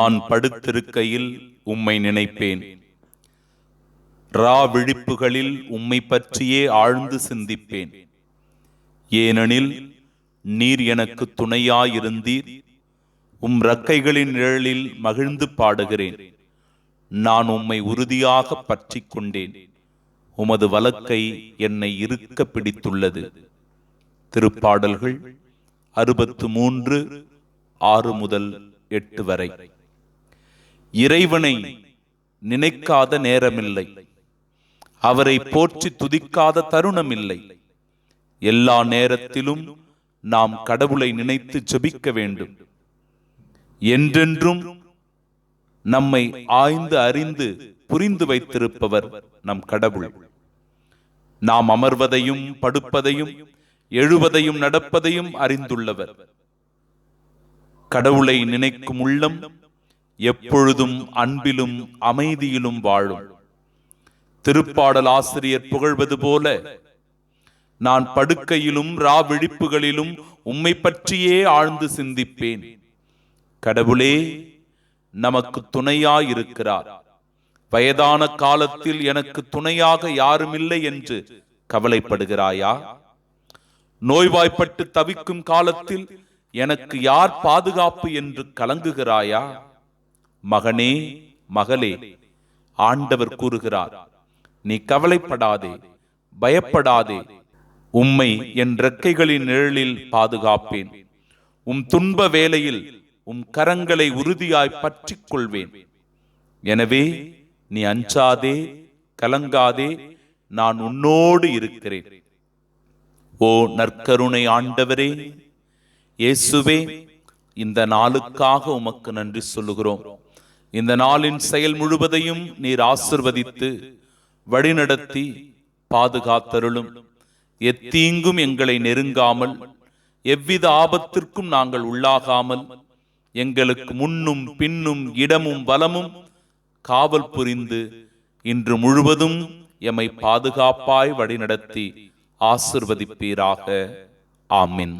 நான் படுத்திருக்கையில் உம்மை நினைப்பேன். விழிப்புகளில் உம்மை பற்றியே ஆழ்ந்து சிந்திப்பேன். ஏனெனில் நீர் எனக்கு துணையாயிருந்தீர். உம் இறக்கைகளின் நிழலில் மகிழ்ந்து பாடுகிறேன். நான் உம்மை உறுதியாக பற்றி கொண்டேன். உமது வலக்கை என்னை இருக்க பிடித்துள்ளது. திருப்பாடல்கள் 63 6-8 வரை. இறைவனை நினைக்காத நேரமில்லை, அவரை போற்றி துதிக்காத தருணமில்லை. எல்லா நேரத்திலும் நாம் கடவுளை நினைத்து ஜெபிக்க வேண்டும். என்றென்றும் நம்மை ஆய்ந்து அறிந்து புரிந்து வைத்திருப்பவர் நம் கடவுள். நாம் அமர்வதையும் படுப்பதையும் எழுவதையும் நடப்பதையும் அறிந்துள்ளவர். கடவுளை நினைக்கும் உள்ளம் எப்பொழுதும் அன்பிலும் அமைதியிலும் வாழும். திருப்பாடல் ஆசிரியர் புகழ்வது போல, நான் படுக்கையிலும் விழிப்புகளிலும் உம்மை பற்றியே ஆழ்ந்து சிந்திப்பேன். கடவுளே நமக்கு துணையாயிருக்கிறார். வயதான காலத்தில் எனக்கு துணையாக யாருமில்லை என்று கவலைப்படுகிறாயா? நோய்வாய்ப்பட்டு தவிக்கும் காலத்தில் எனக்கு யார் பாதுகாப்பு என்று கலங்குகிறாயா? மகனே, மகளே, ஆண்டவர் கூறுகிறார், நீ கவலைப்படாதே, பயப்படாதே. உம்மை என் இறக்கைகளின் நிழலில் பாதுகாப்பேன். உம் துன்ப வேளையில் உம் கரங்களை உறுதியாய் பற்றிக் கொள்வேன். எனவே நீ அஞ்சாதே, கலங்காதே, நான் உன்னோடு இருக்கிறேன். ஓ நற்கருணை ஆண்டவரே, இயேசுவே, இந்த நாளுக்காக உமக்கு நன்றி சொல்லுகிறோம். இந்த நாளின் செயல் முழுவதையும் நீர் ஆசிர்வதித்து வழிநடத்தி பாதுகாத்தருளும். எத்தீங்கும் எங்களை நெருங்காமல், எவ்வித ஆபத்திற்கும் நாங்கள் உள்ளாகாமல், எங்களுக்கு முன்னும் பின்னும் இடமும் வலமும் காவல் புரிந்து இன்று முழுவதும் எம்மை பாதுகாப்பாய் வழிநடத்தி ஆசிர்வதிப்பீராக. ஆமென்.